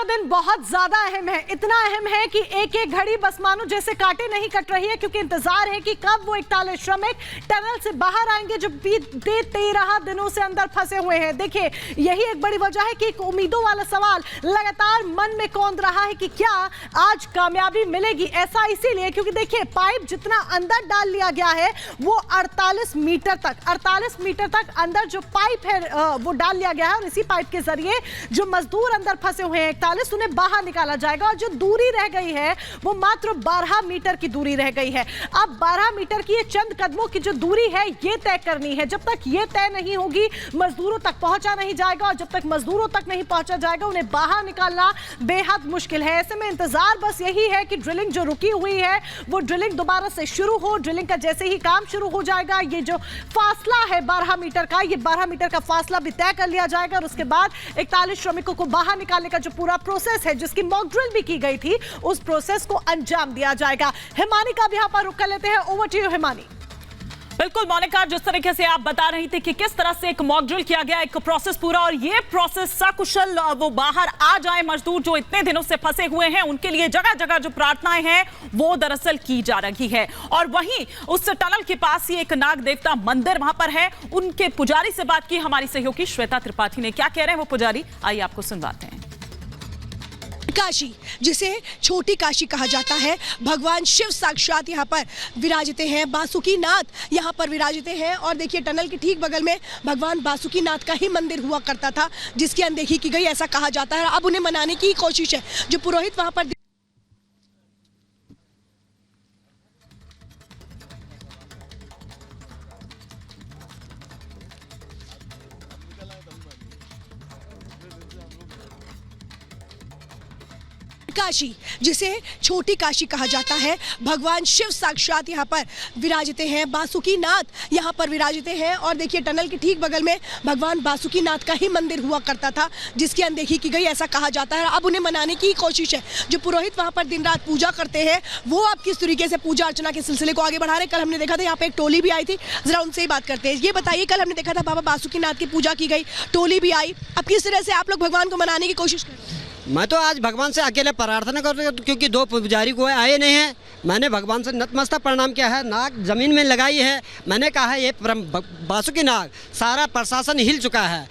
का दिन बहुत ज्यादा अहम है, इतना अहम है कि एक एक घड़ी बस मानो जैसे कांटे नहीं कट रही है, क्योंकि इंतजार है कि कब वो 41 श्रमिक टनल से बाहर आएंगे जो बीते 13 दिनों से अंदर फंसे हुए हैं। देखिए, यही एक बड़ी वजह है कि एक उम्मीदों वाला सवाल लगातार मन में कौंध रहा है कि क्या आज कामयाबी मिलेगी। ऐसा इसीलिए क्योंकि देखिए, पाइप जितना अंदर डाल लिया गया है वो 48 मीटर तक अंदर जो पाइप है वो डाल लिया गया है, और इसी पाइप के जरिए जो मजदूर अंदर फंसे हुए हैं 41 उन्हें बाहर निकाला जाएगा। और जो दूरी रह गई है वो मात्र 12 मीटर की दूरी रह गई है। अब 12 मीटर की ये चंद कदमों की जो दूरी है ये तय करनी है। जब तक ये तय नहीं होगी मजदूरों तक पहुंचा नहीं जाएगा, और जब तक मजदूरों तक नहीं पहुंचा जाएगा उन्हें बाहर निकालना बेहद मुश्किल है। ऐसे में इंतजार बस यही है कि ड्रिलिंग जो रुकी हुई है वो ड्रिलिंग दोबारा से शुरू हो। ड्रिलिंग का जैसे ही काम शुरू हो जाएगा, ये जो फासला है 12 मीटर का, ये 12 मीटर का फासला भी तय कर लिया जाएगा, और उसके बाद 41 श्रमिकों को बाहर निकालने का जो पूरा प्रोसेस है, जिसकी मॉक ड्रिल भी की गई थी, उस प्रोसेस को अंजाम दिया जाएगा। हिमानी का भी यहाँ पर रुख कर लेते हैं। Over to you Himani. बिल्कुल मोनिका, जिस तरीके से आप बता रही थी कि किस तरह से एक मॉक ड्रिल किया गया, एक प्रोसेस पूरा, और ये प्रोसेस सकुशल वो बाहर आ जाए मजदूर जो इतने दिनों से फंसे हुए हैं, उनके लिए जगह जगह जो प्रार्थनाएं हैं वो दरअसल की जा रही है। और वहीं उस टनल के पास ही एक नाग देवता मंदिर वहां पर है, उनके पुजारी से बात की हमारी सहयोगी श्वेता त्रिपाठी ने। क्या कह रहे हैं वो पुजारी, आइए आपको सुनवाते हैं। काशी, जिसे छोटी काशी कहा जाता है, भगवान शिव साक्षात यहाँ पर विराजते हैं। बासुकी नाथ यहाँ पर विराजते हैं, और देखिए टनल के ठीक बगल में भगवान बासुकी नाथ का ही मंदिर हुआ करता था, जिसकी अनदेखी की गई ऐसा कहा जाता है। अब उन्हें मनाने की कोशिश है। जो पुरोहित वहाँ पर काशी, जिसे छोटी काशी कहा जाता है, भगवान शिव साक्षात यहाँ पर विराजते हैं। बासुकी नाथ यहाँ पर विराजते हैं, और देखिए टनल के ठीक बगल में भगवान बासुकी नाथ का ही मंदिर हुआ करता था, जिसकी अनदेखी की गई ऐसा कहा जाता है। अब उन्हें मनाने की कोशिश है। जो पुरोहित वहाँ पर दिन रात पूजा करते हैं, वो आप किस तरीके से पूजा अर्चना के सिलसिले को आगे बढ़ा रहे हैं। कल हमने देखा था यहाँ पे एक टोली भी आई थी, जरा उनसे ही बात करते हैं। ये बताइए, कल हमने देखा था बाबा बासुकी नाथ की पूजा की गई, टोली भी आई, अब किस तरह से आप लोग भगवान को मनाने की कोशिश कर रहे हैं? मैं तो आज भगवान से अकेले प्रार्थना कर रही हूँ, क्योंकि 2 पुजारी को आए नहीं हैं। मैंने भगवान से नतमस्तक प्रणाम किया है, नाक जमीन में लगाई है। मैंने कहा है ये बासुकी नाग, सारा प्रशासन हिल चुका है,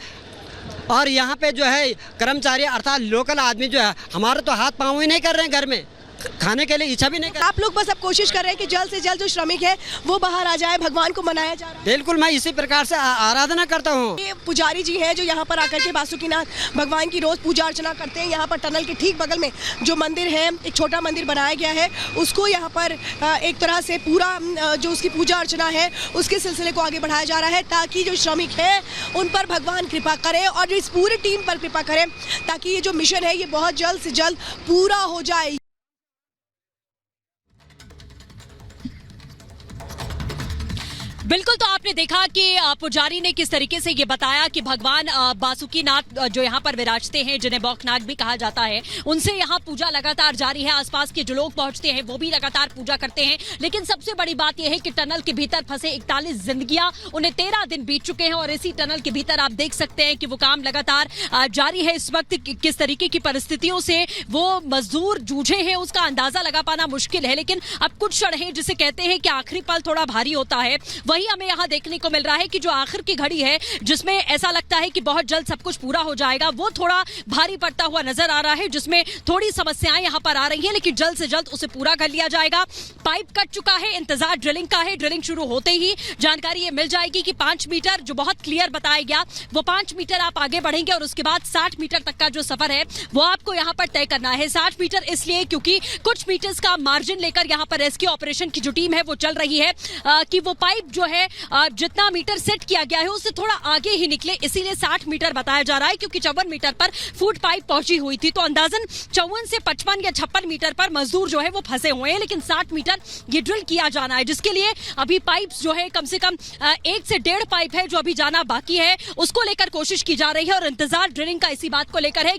और यहाँ पे जो है कर्मचारी अर्थात लोकल आदमी जो है हमारे तो हाथ पाँव ही नहीं कर रहे हैं, घर में खाने के लिए इच्छा भी नहीं कर। आप लोग बस अब कोशिश कर रहे हैं कि जल्द से जल्द जो श्रमिक है वो बाहर आ जाए, भगवान को मनाया जा रहा है। बिल्कुल, मैं इसी प्रकार से आराधना करता हूँ। ये पुजारी जी हैं जो यहाँ पर आकर के बासुकीनाथ भगवान की रोज पूजा अर्चना करते हैं। यहाँ पर टनल के ठीक बगल में जो मंदिर है, एक छोटा मंदिर बनाया गया है, उसको यहाँ पर एक तरह से पूरा जो उसकी पूजा अर्चना है उसके सिलसिले को आगे बढ़ाया जा रहा है, ताकि जो श्रमिक है उन पर भगवान कृपा करे, और इस पूरी टीम पर कृपा करें, ताकि ये जो मिशन है ये बहुत जल्द से जल्द पूरा हो जाए। बिल्कुल, तो आपने देखा कि पुजारी ने किस तरीके से ये बताया कि भगवान बासुकी नाथ जो यहाँ पर विराजते हैं, जिन्हें बौखनाथ भी कहा जाता है, उनसे यहाँ पूजा लगातार जारी है। आसपास के जो लोग पहुंचते हैं वो भी लगातार पूजा करते हैं। लेकिन सबसे बड़ी बात यह है कि टनल के भीतर फंसे 41 जिंदगियां, उन्हें 13 दिन बीत चुके हैं, और इसी टनल के भीतर आप देख सकते हैं कि वो काम लगातार जारी है। इस वक्त किस तरीके की परिस्थितियों से वो मजदूर जूझे हैं उसका अंदाजा लगा पाना मुश्किल है। लेकिन अब कुछ क्षण है जिसे कहते हैं कि आखिरी पल थोड़ा भारी होता है, वही हमें यहाँ देखने को मिल रहा है कि जो आखिर की घड़ी है जिसमें ऐसा लगता है कि बहुत जल्द सब कुछ पूरा हो जाएगा, वो थोड़ा भारी पड़ता हुआ नजर आ रहा है, जिसमें थोड़ी समस्याएं यहाँ पर आ रही हैं, लेकिन जल्द से जल्द उसे पूरा कर लिया जाएगा। पाइप कट चुका है, इंतजार ड्रिलिंग का है। ड्रिलिंग शुरू होते ही जानकारी ये मिल जाएगी कि 5 मीटर जो बहुत क्लियर बताया गया, वो 5 मीटर आप आगे बढ़ेंगे, और उसके बाद 60 मीटर तक का जो सफर है वो आपको यहाँ पर तय करना है। 60 मीटर इसलिए क्योंकि कुछ मीटर्स का मार्जिन लेकर यहाँ पर रेस्क्यू ऑपरेशन की जो टीम है वो चल रही है, कि वो पाइप जो है जितना मीटर सेट किया गया है उससे थोड़ा आगे ही निकले, इसीलिए 60 मीटर बताया जा रहा है, क्योंकि 54 मीटर पर फूट पाइप पहुंची हुई थी। तो अंदाजन 54 से 55 या 56 मीटर पर मजदूर जो है वो फंसे हुए हैं, लेकिन 60 मीटर ये ड्रिल किया जाना है, जिसके लिए अभी पाइप्स जो है कम से कम 1 से 1.5 पाइप है जो अभी जाना बाकी है, उसको लेकर कोशिश की जा रही है। और इंतजार ड्रिलिंग का इसी बात को लेकर है